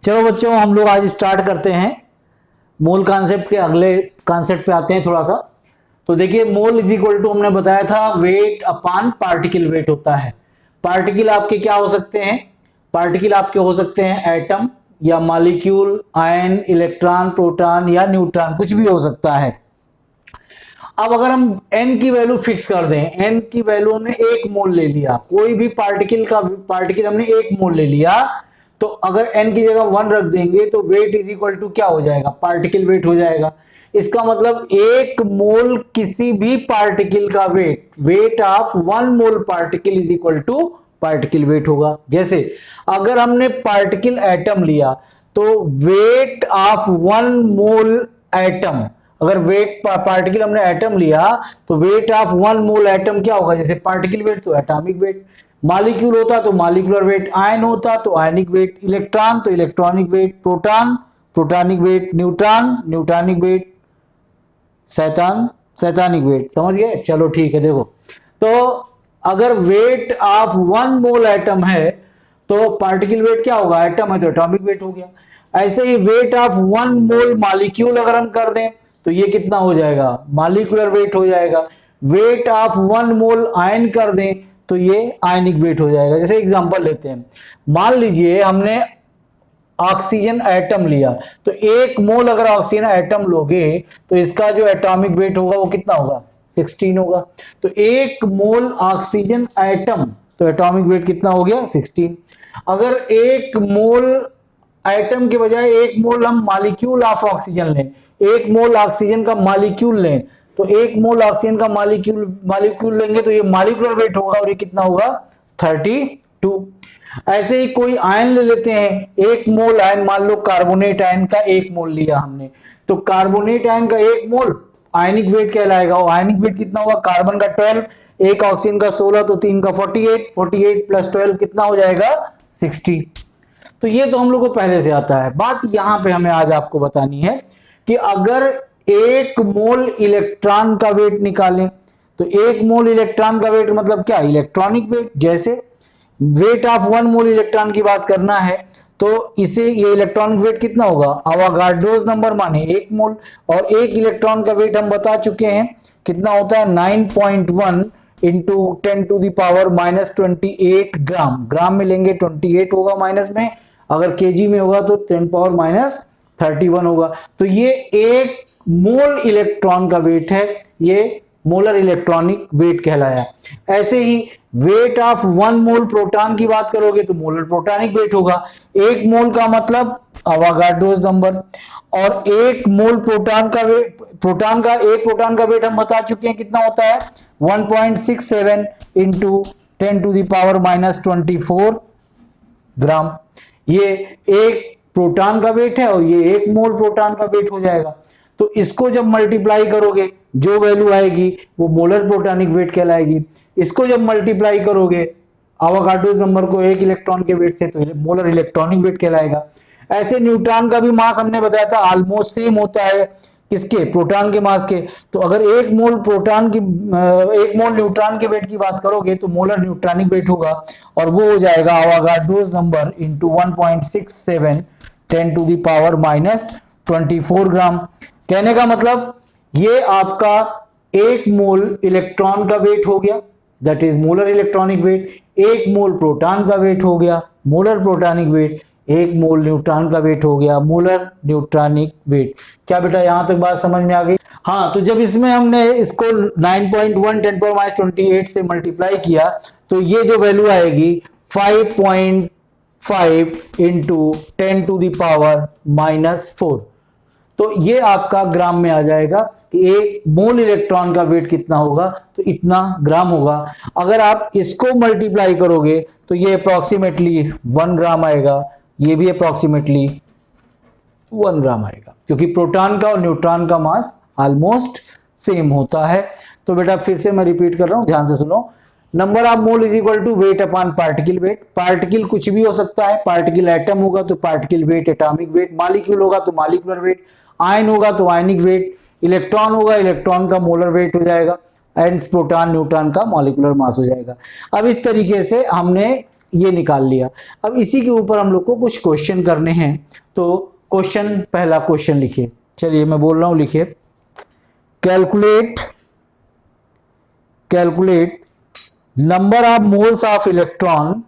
चलो बच्चों, हम लोग आज स्टार्ट करते हैं मोल कॉन्सेप्ट के अगले कॉन्सेप्ट पे आते हैं थोड़ा सा। तो देखिए, मोल इज इक्वल टू हमने बताया था वेट अपान पार्टिकल वेट होता है। पार्टिकल आपके क्या हो सकते हैं? पार्टिकल आपके हो सकते हैं एटम या मॉलिक्यूल, आयन, इलेक्ट्रॉन, प्रोटॉन या न्यूट्रॉन, कुछ भी हो सकता है। अब अगर हम n की वैल्यू फिक्स कर दें, n की वैल्यू हमने 1 मोल ले लिया, कोई भी पार्टिकल हमने 1 मोल ले लिया, तो अगर n की जगह 1 रख देंगे तो वेट इज इक्वल टू क्या हो जाएगा? पार्टिकल वेट हो जाएगा। इसका मतलब 1 मोल किसी भी पार्टिकल का weight of 1 mole particle is equal to particle weight होगा। जैसे अगर हमने पार्टिकल एटम लिया तो वेट ऑफ 1 मोल एटम, अगर वेट पार्टिकल हमने एटम लिया तो वेट ऑफ 1 मोल एटम क्या होगा? जैसे पार्टिकल वेट तो एटॉमिक वेट, मॉलिक्यूल होता तो मॉलिक्यूलर वेट, आयन होता तो आयनिक वेट, इलेक्ट्रॉन तो electronic weight, proton protonic weight, neutron neutronic weight, satanic weight. समझ गए? चलो ठीक है। देखो, तो अगर वेट ऑफ 1 मोल एटम है तो पार्टिकल वेट क्या होगा? एटम है तो एटॉमिक वेट हो गया। ऐसे ही वेट ऑफ 1 मोल मॉलिक्यूल अगर हम कर दें तो ये कितना हो जाएगा? मॉलिक्यूलर वेट हो जाएगा। वेट ऑफ 1 मोल आयन कर दें तो ये आयनिक वेट हो जाएगा। जैसे एग्जांपल लेते हैं, मान लीजिए हमने ऑक्सीजन एटम लिया, तो 1 मोल अगर ऑक्सीजन एटम लोगे तो इसका जो एटॉमिक वेट होगा वो कितना होगा? 16 होगा। तो 1 मोल ऑक्सीजन एटम, तो एटॉमिक वेट कितना हो गया? 16। अगर 1 मोल एटम के बजाय 1 मोल हम मॉलिक्यूल ऑफ ऑक्सीजन लें, 1 मोल ऑक्सीजन का मॉलिक्यूल लें, तो 1 मोल ऑक्सीजन का मॉलिक्यूल लेंगे तो ये मॉलिक्यूलर वेट होगा और ये कितना होगा? 32। ऐसे ही कोई आयन ले लेते हैं, 1 मोल आयन, मान लो कार्बोनेट आयन का 1 मोल लिया हमने, तो कार्बोनेट आयन का 1 मोल आयनिक वेट कहलाएगा। और आयनिक वेट कितना होगा? कार्बन का 12, एक ऑक्सीजन का 16, तो 3 का 48, 48 प्लस 12 कितना हो जाएगा? 60। तो ये तो हम लोग को पहले से आता है। बात यहां पे हमें आज आपको बतानी है कि अगर 1 मोल इलेक्ट्रॉन का वेट निकालें तो 1 मोल इलेक्ट्रॉन का वेट मतलब क्या? Electronic weight. जैसे वेट ऑफ 1 मोल इलेक्ट्रॉन की बात करना है तो इसे ये इलेक्ट्रॉनिक वेट कितना होगा? अवोगाड्रोस नंबर माने 1 मोल, और 1 इलेक्ट्रॉन का वेट हम बता चुके हैं कितना होता है? 9.1 into 10 to the power minus 28 gram. Gram में लेंगे 28 होगा माइनस में, अगर केजी में होगा तो 10 पावर माइनस 31 होगा। तो ये 1 मोल इलेक्ट्रॉन का वेट है, ये मोलर इलेक्ट्रॉनिक वेट कहलाया। ऐसे ही वेट ऑफ 1 मोल प्रोटॉन की बात करोगे तो मोलर प्रोटॉनिक वेट होगा। 1 मोल का मतलब अवोगाड्रोस नंबर, और 1 मोल प्रोटॉन का एक प्रोटॉन का वेट हम बता चुके हैं कितना होता है? 1.67 into 10 to the power minus 24 gram. ये 1 प्रोटॉन का वेट है और ये 1 मोल प्रोटॉन का वेट हो जाएगा। तो इसको जब मल्टीप्लाई करोगे जो वैल्यू आएगी वो मोलर प्रोटॉनिक वेट कहलाएगी। इसको जब मल्टीप्लाई करोगे अवोगाड्रोस नंबर को 1 इलेक्ट्रॉन के वेट से तो मोलर इलेक्ट्रॉनिक वेट कहलाएगा। ऐसे न्यूट्रॉन का भी मास हमने बताया था ऑलमोस्ट सेम होता है किसके? प्रोटॉन के मास के। तो अगर 1 मोल न्यूट्रॉन के वेट की बात करोगे तो मोलर न्यूट्रॉनिक वेट होगा, और वो हो जाएगा Avogadro's number into 1.67 10 to the power minus 24 gram. कहने का मतलब ये आपका 1 मोल इलेक्ट्रॉन का वेट हो गया, that is molar electronic weight. 1 mole proton का वेट हो गया molar protonic weight. 1 mole neutron का वेट हो गया मोलर न्यूट्रॉनिक वेट। क्या बेटा यहां तक बात समझ में आ गई? हाँ, तो जब इसमें हमने इसको 9.1 10 पावर माइनस 28 से मल्टीप्लाई किया तो ये जो वैल्यू आएगी 5.5 into 10 to the power minus 4। तो ये आपका ग्राम में आ जाएगा कि 1 मोल इलेक्ट्रॉन का वेट कितना होगा? तो इतना ग्राम होगा। अगर आप इसको मल्टीप्लाई करोगे तो ये अप्रोक्सीमेटली 1 ग्राम आएगा, ये भी अप्रोक्सीमेटली 1 ग्राम आएगा, क्योंकि प्रोटॉन का और न्यूट्रॉन का मास ऑलमोस्ट सेम होता है। तो बेटा फिर से मैं रिपीट कर रहा हूं, ध्यान से सुनो। Number of mole is equal to weight upon particle weight. Particle कुछ भी हो सकता है, पार्टिकल एटम होगा तो particle weight atomic weight, molecule होगा तो मॉलिक्यूलर वेट, आयन होगा तो आयनिक वेट, इलेक्ट्रॉन होगा इलेक्ट्रॉन का मोलर वेट हो जाएगा, एंड प्रोटॉन न्यूट्रॉन का मॉलिक्यूलर मास हो जाएगा। अब इस तरीके से हमने ये निकाल लिया। अब इसी के ऊपर हम लोग को कुछ क्वेश्चन करने हैं। तो क्वेश्चन, पहला क्वेश्चन लिखिए, चलिए मैं बोल रहा हूं, लिखिए calculate number of moles of electron,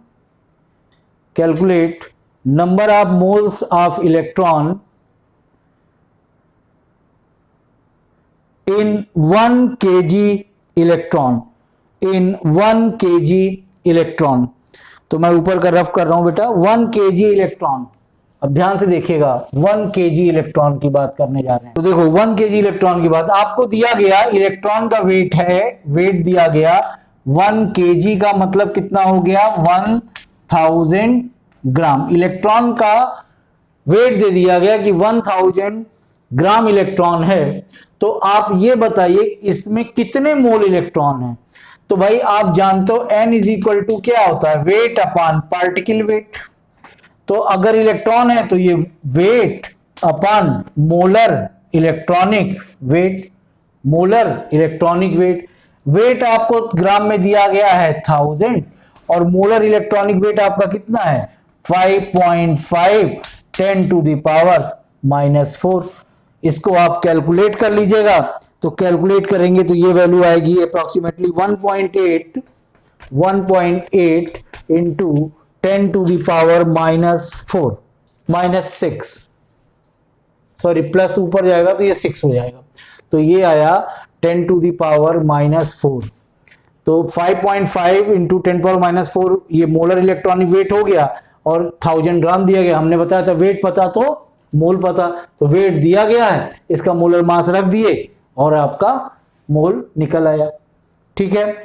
calculate number of moles of electron in 1 kg electron, in 1 kg electron. तो मैं ऊपर का रफ कर रहा हूं बेटा, 1 kg इलेक्ट्रॉन। अब ध्यान से देखिएगा, 1 kg इलेक्ट्रॉन की बात करने जा रहे हैं। तो देखो 1 kg इलेक्ट्रॉन की बात, आपको दिया गया इलेक्ट्रॉन का वेट है, वेट दिया गया 1 kg का मतलब कितना हो गया, 1000 ग्राम। इलेक्ट्रॉन का वेट दे दिया गया कि 1000 ग्राम इलेक्ट्रॉन है। तो आप ये बताइए इसमें कितने मोल इलेक्ट्रॉन है। तो भाई आप जानते हो n इज इक्वल टू क्या होता है, वेट अपान पार्टिकल वेट। तो अगर इलेक्ट्रॉन है तो ये weight upon molar electronic weight, molar electronic weight. Weight आपको ग्राम में दिया गया है 1000 और मोलर इलेक्ट्रॉनिक वेट आपका कितना है 5.5 10 टू द पावर -4। इसको आप कैलकुलेट कर लीजिएगा। तो कैलकुलेट करेंगे तो ये वैल्यू आएगी approximately 1.8 into 10 to the power -6, sorry plus ऊपर जाएगा तो ये 6 हो जाएगा। तो ये आया 10 टू द पावर -4। तो 5.5 इंटू 10 पावर -4 ये मोलर इलेक्ट्रॉनिक वेट हो गया और 1000 ग्राम दिया गया। हमने बताया था वेट पता तो मोल पता, तो वेट दिया गया है, इसका मोलर मास रख दिए और आपका मोल निकल आया। ठीक है,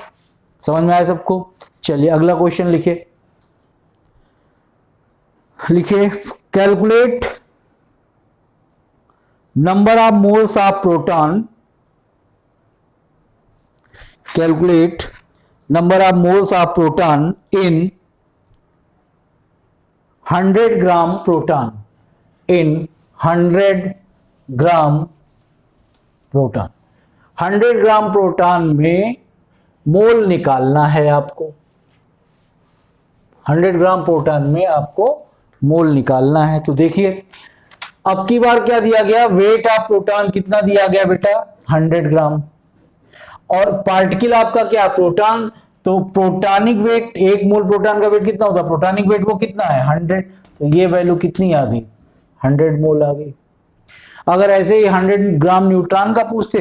समझ में आया सबको। चलिए अगला क्वेश्चन लिखिए, calculate number of moles of proton, calculate number of moles of proton in 100 gram proton, in 100 gram proton. 100 gram proton में मोल निकालना है आपको, 100 ग्राम प्रोटॉन में आपको मोल निकालना है। तो देखिए अब की बार क्या दिया गया, वेट ऑफ प्रोटॉन कितना दिया गया बेटा 100 ग्राम, और पार्टिकल आपका क्या प्रोटॉन। तो प्रोटॉनिक वेट, एक मोल प्रोटॉन का वेट कितना होता है, प्रोटॉनिक वेट वो कितना है 100। तो ये वैल्यू कितनी आ गई 100 मोल आ गई। अगर ऐसे ही 100 ग्राम न्यूट्रॉन का पूछते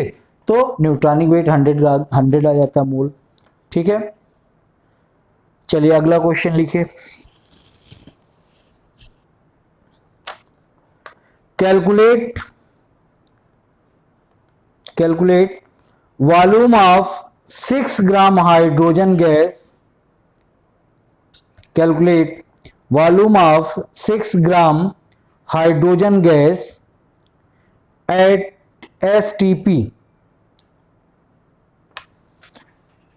तो न्यूट्रॉनिक वेट 100 आ जाता मोल। ठीक है, चलिए अगला क्वेश्चन लिखिए, calculate volume of 6 gram hydrogen gas, calculate volume of 6 gram hydrogen gas at STP।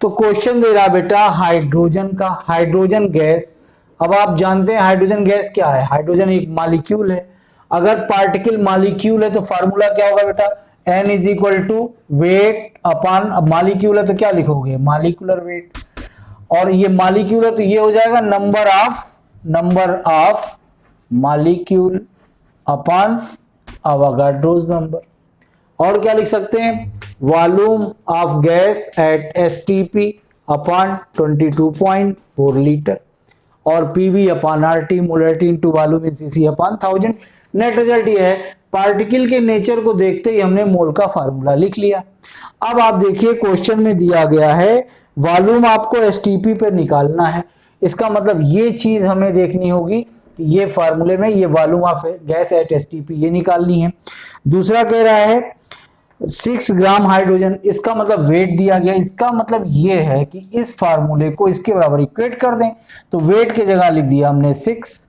तो क्वेश्चन दे रहा बेटा हाइड्रोजन का, हाइड्रोजन गैस। अब आप जानते हैं हाइड्रोजन गैस क्या है, हाइड्रोजन एक मॉलिक्यूल है। अगर पार्टिकल मॉलिक्यूल है तो फार्मूला क्या होगा बेटा, n is equal to weight upon, अब मॉलिक्यूल है तो क्या लिखोगे मॉलिक्यूलर वेट, और ये मॉलिक्यूल है तो ये हो जाएगा number of molecule upon Avogadro's number. और क्या लिख सकते हैं, volume of gas at STP upon 22.4 litre, और PV upon RT molarity into volume in CC upon 1000। Net result ये है, पार्टिकल के नेचर को देखते ही हमने मोल का फार्मूला लिख लिया। अब आप देखिए क्वेश्चन में दिया गया है वॉल्यूम आपको STP पे निकालना है। इसका मतलब ये चीज हमें देखनी होगी, ये फार्मूले में ये volume of gas at STP ये निकालनी है। दूसरा कह रहा है 6 ग्राम हाइड्रोजन, इसका मतलब वेट दिया गया, इसका मतलब ये है कि इस फार्मूले को इसके बराबर इक्वेट कर दें। तो वेट की जगह लिख दिया हमने 6,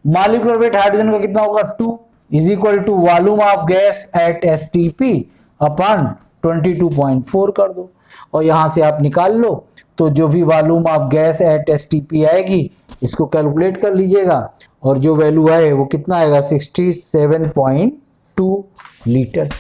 मॉलिक्यूलर वेट हाइड्रोजन का कितना होगा 2 is equal to volume of gas at STP अपान 22.4 कर दो, और यहां से आप निकाल लो। तो जो भी volume of gas at STP आएगी इसको कैलकुलेट कर लीजिएगा, और जो वैल्यू आए वो कितना आएगा 67.2 लीटर्स।